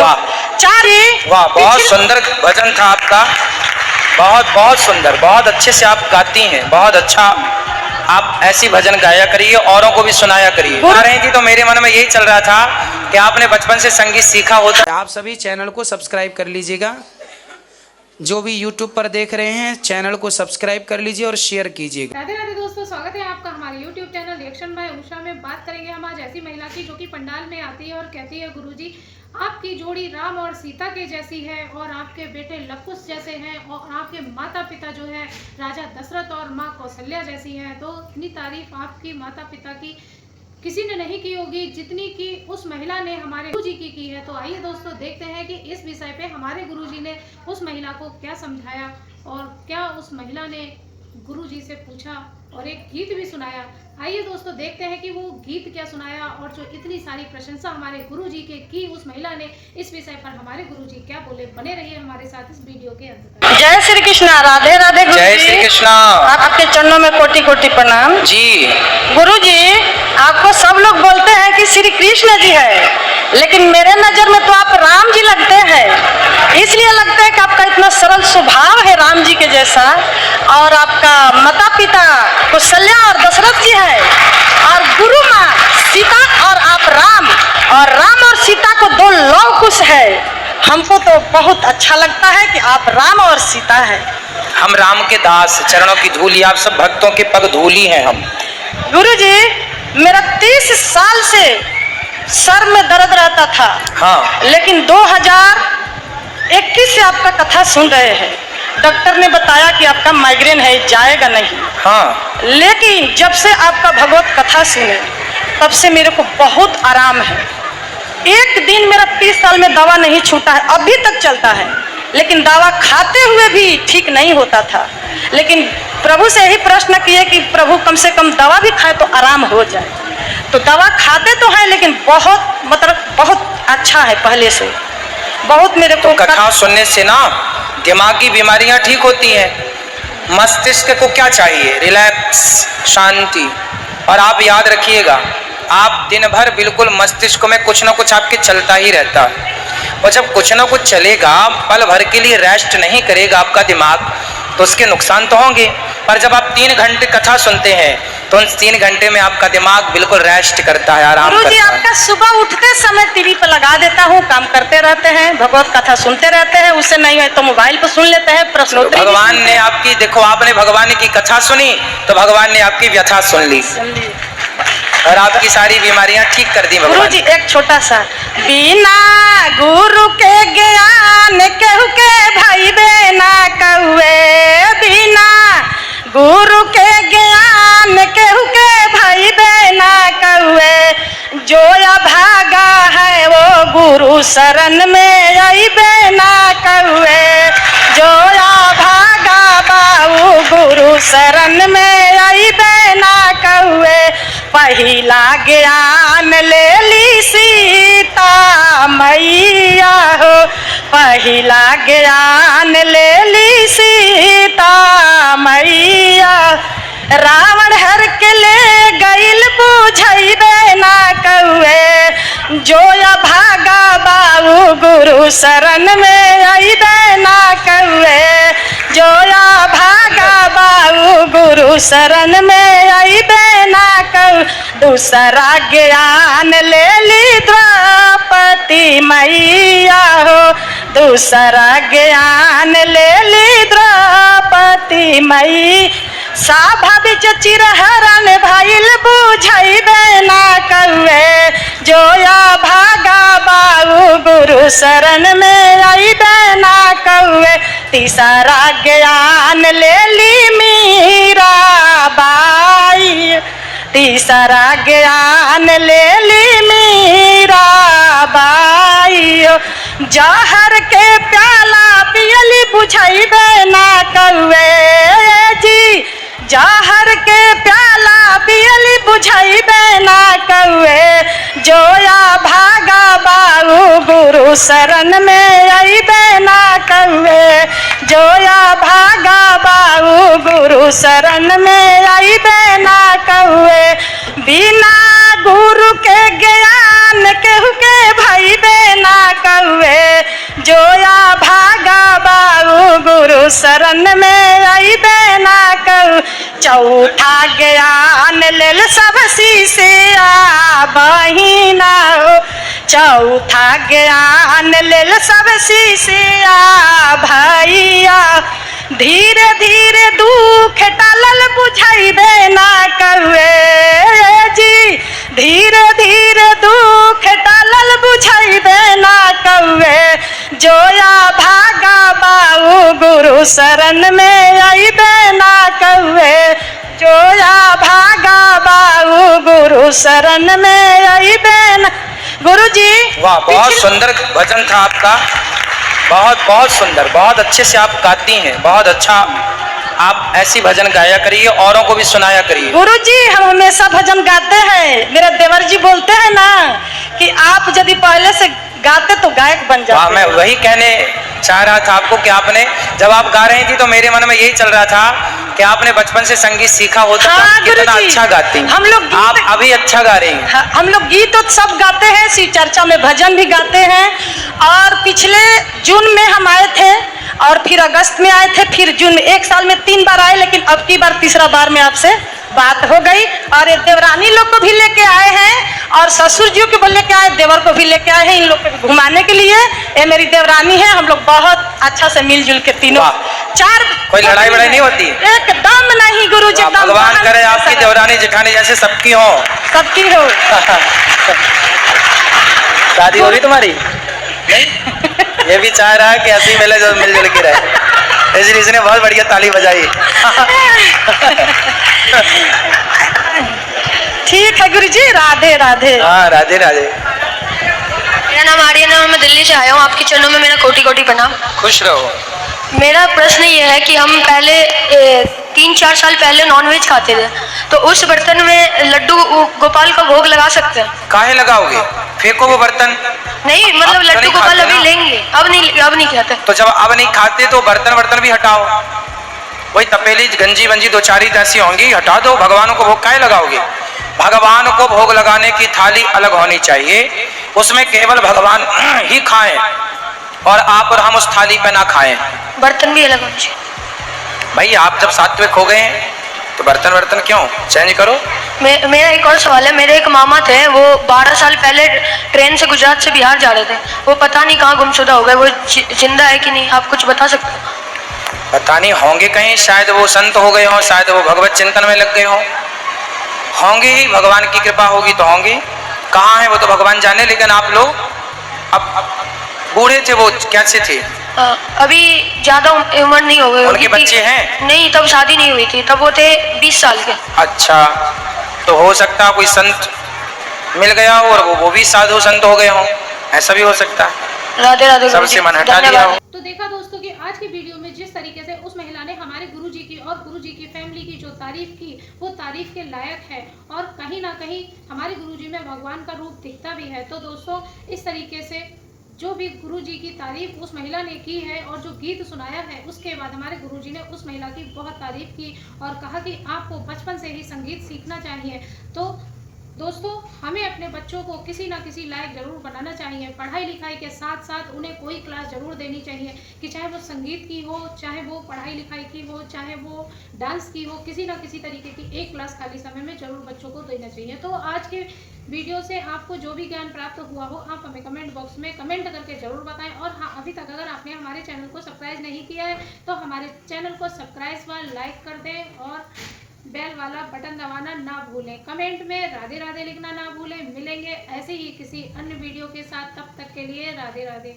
लोग चार वाह, बहुत सुंदर भजन था आपका, बहुत बहुत सुंदर, बहुत अच्छे से आप गाती हैं, बहुत अच्छा। आप ऐसी भजन गाया करिए, औरों को भी सुनाया करिए। गा रही थी तो मेरे मन में यही चल रहा था कि आपने बचपन से संगीत सीखा होता। आप सभी चैनल को सब्सक्राइब कर लीजिएगा, जो भी यूट्यूब पर देख रहे हैं चैनल को सब्सक्राइब कर लीजिए और शेयर कीजिएगा। राधे राधे दोस्तों, स्वागत है आपका हमारे YouTube channel reaction by Usha में। बात करेंगे हम आज ऐसी महिला की जो कि पंडाल में आती है और कहती है, गुरुजी आपकी जोड़ी राम और सीता के जैसी है और आपके बेटे लकुश जैसे हैं और आपके माता पिता जो है राजा दशरथ और माँ कौशल्या जैसी हैं। तो इतनी तारीफ आपकी माता पिता की किसी ने नहीं की होगी जितनी की उस महिला ने हमारे गुरुजी की है। तो आइए दोस्तों देखते हैं कि इस विषय पे हमारे गुरुजी ने उस महिला को क्या समझाया और क्या उस महिला ने गुरुजी से पूछा और एक गीत भी सुनाया। आइए दोस्तों देखते हैं कि वो गीत क्या सुनाया और जो इतनी सारी प्रशंसा हमारे गुरुजी के की उस महिला ने, इस विषय पर हमारे गुरुजी क्या बोले। बने रहिए हमारे साथ इस वीडियो के अंत तक। जय श्री कृष्ण, राधे राधे गुरुजी। जय श्री कृष्ण। आपके चरणों में कोटि कोटि प्रणाम जी। गुरुजी, आपको सब लोग बोलते हैं कि श्री कृष्ण जी है, लेकिन मेरे नजर में तो आप राम जी लगते हैं। इसलिए लगता है कि आपका इतना सरल स्वभाव है राम जी के जैसा, और आपका माता पिता कौशल्या और दशरथ जी है, और गुरु माँ सीता और आप राम, और राम और सीता को दो लौ कुश है। हमको तो बहुत अच्छा लगता है कि आप राम और सीता है। हम राम के दास, चरणों की धूली, आप सब भक्तों के पग धूली हैं हम। गुरुजी, मेरा 30 साल से सर में दर्द रहता था। हाँ। लेकिन 2021 से आपका कथा सुन रहे हैं, डॉक्टर ने बताया कि आपका माइग्रेन है, जाएगा नहीं। हाँ। लेकिन जब से आपका भगवत कथा सुने तब से मेरे को बहुत आराम है। एक दिन मेरा 30 साल में दवा नहीं छूटा है, अभी तक चलता है, लेकिन दवा खाते हुए भी ठीक नहीं होता था। लेकिन प्रभु से यही प्रश्न किए कि प्रभु कम से कम दवा भी खाए तो आराम हो जाए। तो दवा खाते तो है, लेकिन बहुत अच्छा है पहले से। बहुत मेरे को कथा सुनने से ना दिमागी बीमारियां ठीक होती हैं। मस्तिष्क को क्या चाहिए? रिलैक्स, शांति। और आप याद रखिएगा, आप दिन भर बिल्कुल मस्तिष्क में कुछ ना कुछ आपके चलता ही रहता है, और जब कुछ ना कुछ चलेगा, पल भर के लिए रेस्ट नहीं करेगा आपका दिमाग, तो उसके नुकसान तो होंगे। पर जब आप 3 घंटे कथा सुनते हैं तो उन 3 घंटे में आपका दिमाग बिल्कुल रेस्ट करता है, आराम करता है। आपका सुबह उठते समय टीवी पर लगा देता हूँ, काम करते रहते हैं, भगवत कथा सुनते रहते हैं, उससे नहीं है तो मोबाइल पर सुन लेते हैं, प्रश्नोत्तरी। भगवान ने आपकी, देखो आपने भगवान की कथा सुनी तो भगवान ने आपकी व्यथा सुन ली और आपकी सारी बीमारियां ठीक कर दी भगवान। गुरुजी, एक छोटा सा, बिना गुरु के ज्ञान केहू के भाई बेना कहुए, बिना गुरु के ज्ञान केहू के भाई बेना कहुए, जो अभागा है वो गुरु शरण में आई बेना कहुए, जो अभागा बाबू गुरु शरण में आई बेना कहुए, पहिला ज्ञान ले ली सीता मैया हो, पहिला ज्ञान ले ली सीता मैया, रावण हर के ले गईल बुझैबे ना कहुए, जो भागा बाबू गुरु शरण में अइबे ना कहुए, जो भागा बाबू गुरु शरण में अइबे ना कहु, दूसरा ज्ञान ले ली द्रौपदी मैया हो, दूसरा ज्ञान ले ली द्रौपदी मई, साभा बिच चिरहरण भइल बुझैबे ना कहुए, जो भागा बाबू गुरु शरण में अइबे ना कहुए, तीसरा ज्ञान ले ली मीरा बाई, तीसरा ज्ञान ले ली मीरा बाई, जहर के प्याला पियली बुझैबे ना कहुए जी, जहर के प्याला पियली बुझैबे ना कहुए, जोया भागा बाबू गुरु शरण में अइबे ना कहुए, जोया भागा बाबू गुरु शरण में अइबे ना कहुए, बिना गुरु के ज्ञान केहू के भइबे ना कहुए, शरण में आई देना कऊ चौथा ज्ञान लेल सब शीशिया बहिना हो चौथा ज्ञान लेल सब शीशिया भैया धीरे धीरे दुख टालल बुझाई देना कौए जी धीरे धीरे दुख टालल बुझाई देना कौए जोया भागा बाऊ गुरु शरण में आई देना कौए जोया भागा बाऊ गुरु शरण में आई देना गुरु जी। वाह, बहुत सुंदर भजन था आपका, बहुत बहुत सुंदर, बहुत अच्छे से आप गाती हैं, बहुत अच्छा। आप ऐसी भजन गाया करिए, औरों को भी सुनाया करिए। गुरुजी हम हमेशा भजन गाते हैं, मेरे देवर जी बोलते हैं ना कि आप यदि पहले से गाते तो गायक बन जाते। हाँ, मैं वही कहने चाह रहा था आपको कि आपने जब आप गा रही थी तो मेरे मन में यही चल रहा था कि आपने बचपन से संगीत सीखा होता हाँ, तो कितना अच्छा गाती। हम लोग आप अभी अच्छा गा रही हैं। हाँ, हम लोग गीत तो सब गाते हैं, शिव चर्चा में भजन भी गाते हैं। और पिछले जून में हम आए थे और फिर अगस्त में आए थे, फिर जून में, एक साल में 3 बार आए, लेकिन अब की बार तीसरा बार में आपसे बात हो गई। और ये देवरानी लोग को भी लेके आए हैं और ससुर जी को भी लेके आए, देवर को भी लेके आए हैं, इन लोग को घुमाने के लिए। ये मेरी देवरानी है, हम लोग बहुत अच्छा से मिलजुल के तीनों चार। कोई लड़ाई वड़ाई नहीं होती? एकदम नहीं गुरुजी, भगवान करे आपकी देवरानी जेठानी जैसे सबकी हो, सबकी हो। शादी हो रही तुम्हारी? नहीं, ये भी चाह रहा है कि ऐसे ही मिले जो मिलजुल के रहे, इसलिए इसने बहुत बढ़िया ताली बजाई। ठीक है गुरुजी, राधे राधे। हाँ, राधे राधे। मेरा नाम आर्यन है, मैं दिल्ली से आया हूँ। आपके चरणों में मेरा कोटि कोटि प्रणाम। खुश रहो। मेरा प्रश्न ये है कि हम पहले 3-4 साल पहले नॉनवेज खाते थे, तो उस बर्तन में लड्डू गोपाल का भोग लगा सकते हैं? काहे लगाओगे? फेंको वो बर्तन। नहीं, मतलब लड्डू गोपाल अभी लेंगे, अब नहीं खाते। तो जब अब नहीं खाते तो बर्तन भी हटाओ, वही तपेली गंजी वंजी 2-4 ऐसी होंगी, हटा दो। भगवान को भोग काहे लगाओगे? भगवान को भोग लगाने की थाली अलग होनी चाहिए, उसमें केवल भगवान ही खाएं और आप और हम उस थाली पे ना खाएं। बर्तन भी अलग होने चाहिए। भाई आप जब सात्विक हो गए हैं तो बर्तन क्यों चेंज करो। मेरा एक और सवाल है। मेरे एक मामा थे, वो 12 साल पहले ट्रेन से गुजरात से बिहार जा रहे थे, वो पता नहीं कहाँ गुमशुदा हो गए, वो जिंदा है कि नहीं, आप कुछ बता सकते हैं? पता नहीं, होंगे कहीं, शायद वो संत हो गए हों, शायद वो भगवत चिंतन में लग गए हों, होंगे ही, भगवान की कृपा होगी तो होंगे। कहाँ है वो तो भगवान जाने, लेकिन आप लोग अब बूढ़े थे, वो कैसे थे? अभी ज्यादा उम्र नहीं हो गई। उनके बच्चे हैं? नहीं, तब शादी नहीं हुई थी, तब वो थे 20 साल के। अच्छा, तो हो सकता है कोई संत मिल गया हो और वो भी साधु संत हो गए हों, ऐसा भी हो सकता है। राधे राधे। सबसे मन हटा दिया हो। तो देखा दोस्तों कि आज की वीडियो में जिस तरीके से उस महिला ने हमारे गुरुजी की और गुरुजी की फैमिली की जो तारीफ की, वो तारीफ के लायक है और कहीं ना कहीं हमारे गुरुजी में भगवान का रूप दिखता भी है। तो दोस्तों, इस तरीके से जो भी गुरुजी की तारीफ उस महिला ने की है और जो गीत सुनाया है, उसके बाद हमारे गुरुजी ने उस महिला की बहुत तारीफ की और कहा कि आपको बचपन से ही संगीत सीखना चाहिए। तो दोस्तों, हमें अपने बच्चों को किसी ना किसी लायक जरूर बनाना चाहिए। पढ़ाई लिखाई के साथ साथ उन्हें कोई क्लास जरूर देनी चाहिए, कि चाहे वो संगीत की हो, चाहे वो पढ़ाई लिखाई की हो, चाहे वो डांस की हो, किसी ना किसी तरीके की एक क्लास खाली समय में जरूर बच्चों को देना चाहिए। तो आज के वीडियो से आपको जो भी ज्ञान प्राप्त हुआ हो, आप हमें कमेंट बॉक्स में कमेंट करके जरूर बताएं। और हाँ, अभी तक अगर आपने हमारे चैनल को सब्सक्राइब नहीं किया है तो हमारे चैनल को सब्सक्राइब व लाइक कर दें और बेल वाला बटन दबाना ना भूलें। कमेंट में राधे राधे लिखना ना भूलें। मिलेंगे ऐसे ही किसी अन्य वीडियो के साथ, तब तक के लिए राधे राधे।